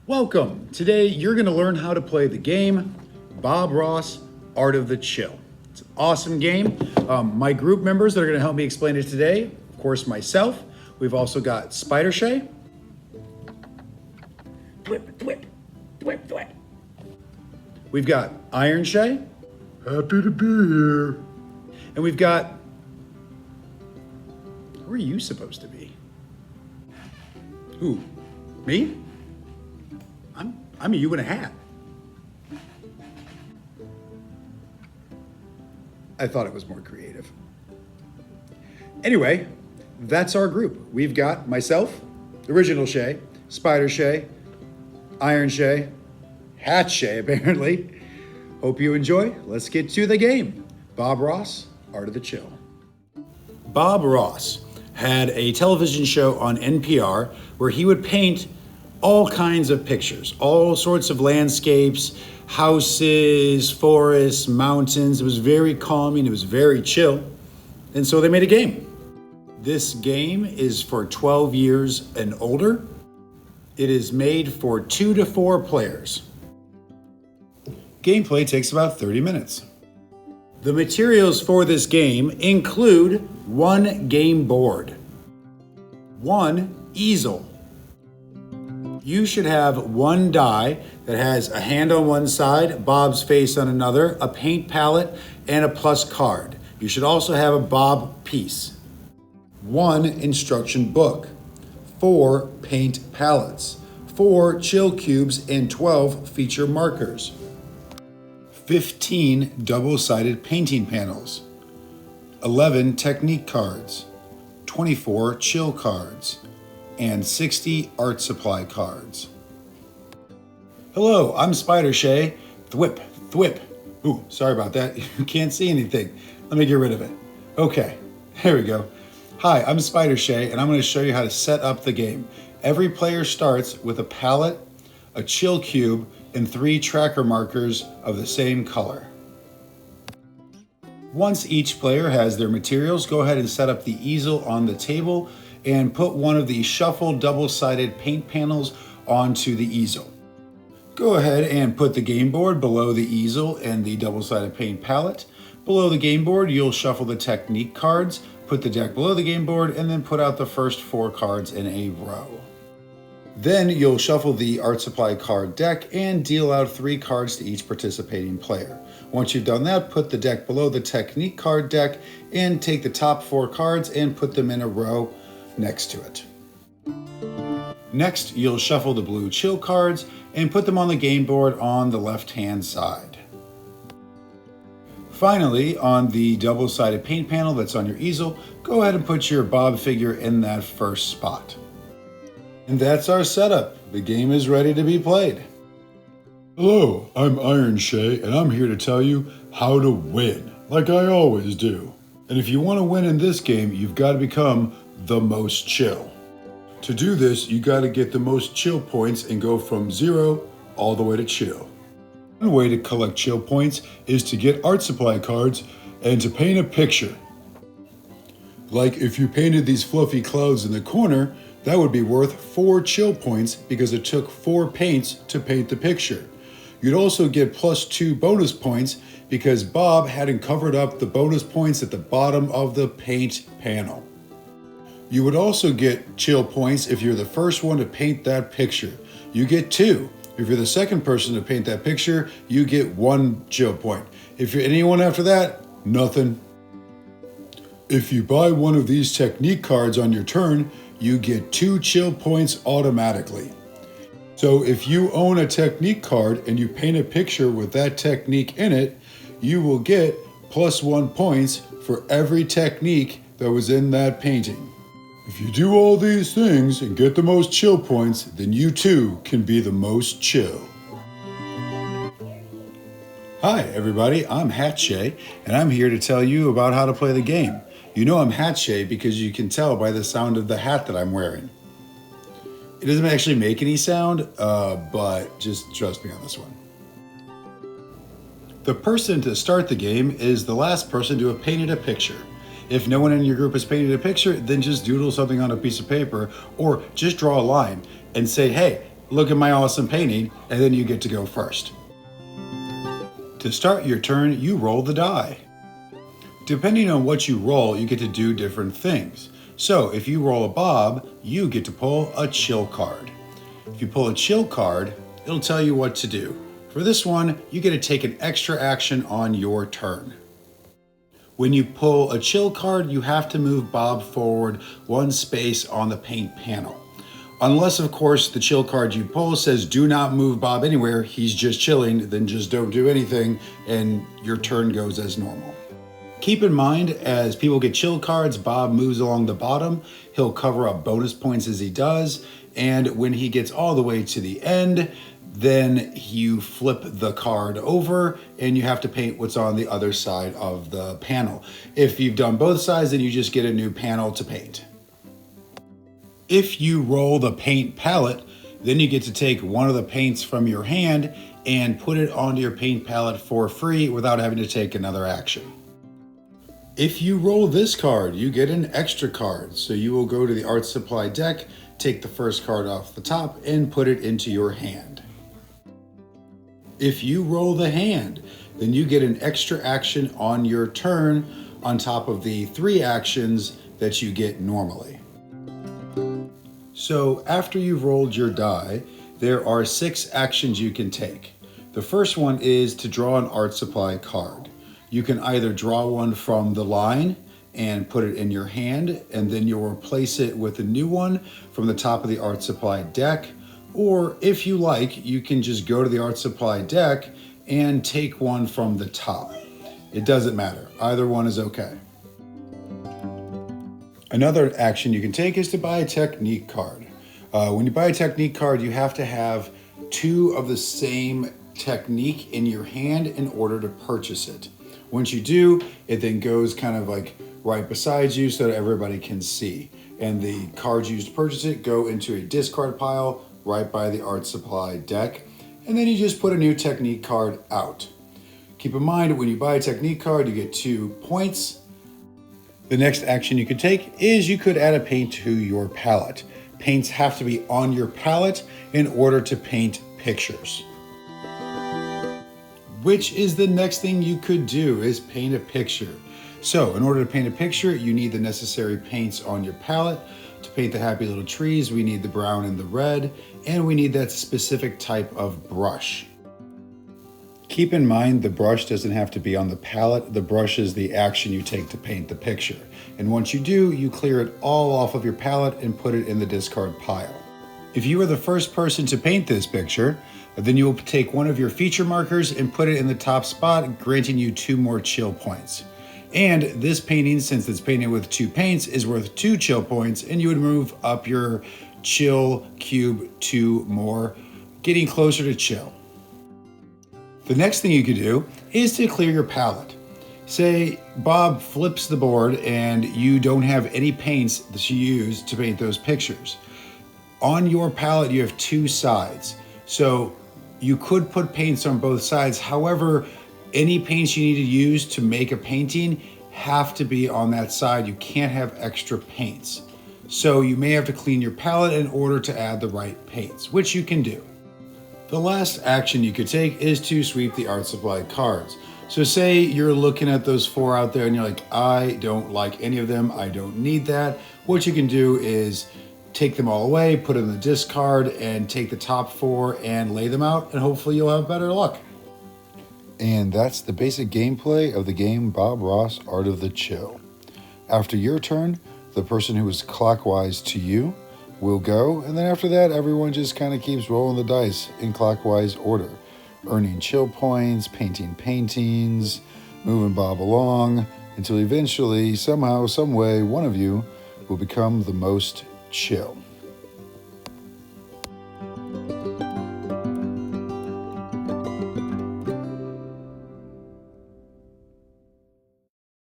Welcome. Today you're going to learn how to play the game Bob Ross Art of the Chill. It's an awesome game. My group members that are going to help me explain it today, of course, myself. We've also got Spider Shay. Thwip, thwip, thwip, thwip. We've got Iron Shay. Happy to be here. And we've got, who are you supposed to be? Who? Me? I'm a you in a hat. I thought it was more creative. Anyway, that's our group. We've got myself, Original Shay, Spider Shay, Iron Shay, Hat Shay apparently. Hope you enjoy. Let's get to the game. Bob Ross, Art of the Chill. Bob Ross had a television show on NPR where he would paint all kinds of pictures, all sorts of landscapes, houses, forests, mountains. It was very calming, it was very chill. And so they made a game. This game is for 12 years and older. It is made for 2 to 4 players. Gameplay takes about 30 minutes. The materials for this game include 1 game board, 1 easel. You should have 1 die that has a hand on one side, Bob's face on another, a paint palette, and a plus card. You should also have a Bob piece. 1 instruction book, 4 paint palettes, 4 chill cubes, and 12 feature markers. 15 double-sided painting panels, 11 technique cards, 24 chill cards, and 60 art supply cards. Hello, I'm Spider Shay. Thwip, thwip. Ooh, sorry about that. You can't see anything. Let me get rid of it. Okay, there we go. Hi, I'm Spider Shay, and I'm going to show you how to set up the game. Every player starts with a palette, a chill cube, and 3 tracker markers of the same color. Once each player has their materials, go ahead and set up the easel on the table and put one of the shuffled double-sided paint panels onto the easel. Go ahead and put the game board below the easel and the double-sided paint palette. Below the game board, you'll shuffle the technique cards, put the deck below the game board, and then put out the first 4 cards in a row. Then you'll shuffle the art supply card deck and deal out 3 cards to each participating player. Once you've done that, put the deck below the technique card deck and take the top 4 cards and put them in a row next to it. Next, you'll shuffle the blue chill cards and put them on the game board on the left-hand side. Finally, on the double-sided paint panel that's on your easel, go ahead and put your Bob figure in that first spot. And that's our setup. The game is ready to be played. Hello, I'm Iron Shay, and I'm here to tell you how to win, like I always do. And if you want to win in this game, you've got to become the most chill. To do this, you got to get the most chill points and go from 0 all the way to chill. One way to collect chill points is to get art supply cards and to paint a picture. Like if you painted these fluffy clouds in the corner, that would be worth 4 chill points because it took 4 paints to paint the picture. You'd also get plus 2 bonus points because Bob hadn't covered up the bonus points at the bottom of the paint panel. You would also get chill points if you're the first one to paint that picture. You get 2. If you're the second person to paint that picture, you get 1 chill point. If you're anyone after that, nothing. If you buy one of these technique cards on your turn, you get 2 chill points automatically. So if you own a technique card and you paint a picture with that technique in it, you will get plus 1 points for every technique that was in that painting. If you do all these things and get the most chill points, then you too can be the most chill. Hi everybody, I'm Hat Shay, and I'm here to tell you about how to play the game. You know I'm Hat Shay because you can tell by the sound of the hat that I'm wearing. It doesn't actually make any sound, but just trust me on this one. The person to start the game is the last person to have painted a picture. If no one in your group has painted a picture, then just doodle something on a piece of paper or just draw a line and say, hey, look at my awesome painting, and then you get to go first. To start your turn, you roll the die. Depending on what you roll, you get to do different things. So if you roll a Bob, you get to pull a chill card. If you pull a chill card, it'll tell you what to do. For this one, you get to take an extra action on your turn. When you pull a chill card, you have to move Bob forward one space on the paint panel. Unless, of course, the chill card you pull says do not move Bob anywhere, he's just chilling, then just don't do anything and your turn goes as normal. Keep in mind, as people get chill cards, Bob moves along the bottom. He'll cover up bonus points as he does, and when he gets all the way to the end, then you flip the card over and you have to paint what's on the other side of the panel. If you've done both sides, then you just get a new panel to paint. If you roll the paint palette, then you get to take one of the paints from your hand and put it onto your paint palette for free without having to take another action. If you roll this card, you get an extra card. So you will go to the art supply deck, take the first card off the top and put it into your hand. If you roll the hand, then you get an extra action on your turn on top of the 3 actions that you get normally. So after you've rolled your die, there are 6 actions you can take. The first one is to draw an art supply card. You can either draw one from the line and put it in your hand, and then you'll replace it with a new one from the top of the art supply deck. Or if you like, you can just go to the art supply deck and take one from the top. It doesn't matter. Either one is okay. Another action you can take is to buy a technique card. When you buy a technique card, you have to have 2 of the same technique in your hand in order to purchase it. Once you do, it then goes kind of like right beside you so that everybody can see. And the cards used to purchase it go into a discard pile right by the art supply deck. And then you just put a new technique card out. Keep in mind, when you buy a technique card, you get 2 points. The next action you could take is you could add a paint to your palette. Paints have to be on your palette in order to paint pictures. Which is the next thing you could do is paint a picture. So in order to paint a picture, you need the necessary paints on your palette. To paint the happy little trees, we need the brown and the red, and we need that specific type of brush. Keep in mind, the brush doesn't have to be on the palette. The brush is the action you take to paint the picture. And once you do, you clear it all off of your palette and put it in the discard pile. If you are the first person to paint this picture, then you will take one of your feature markers and put it in the top spot, granting you 2 more chill points. And this painting, since it's painted with 2 paints, is worth 2 chill points, and you would move up your chill cube 2 more, getting closer to chill. The next thing you could do is to clear your palette. Say Bob flips the board and you don't have any paints that you use to paint those pictures. On your palette, you have 2 sides. So you could put paints on both sides. However, any paints you need to use to make a painting have to be on that side. You can't have extra paints. So you may have to clean your palette in order to add the right paints, which you can do. The last action you could take is to sweep the art supply cards. So say you're looking at those 4 out there and you're like, I don't like any of them, I don't need that. What you can do is take them all away, put them in the discard, and take the top 4 and lay them out, and hopefully you'll have better luck. And that's the basic gameplay of the game Bob Ross Art of the Chill. After your turn, the person who is clockwise to you will go, and then after that, everyone just kind of keeps rolling the dice in clockwise order, earning chill points, painting paintings, moving Bob along, until eventually, somehow, some way, one of you will become the most chill.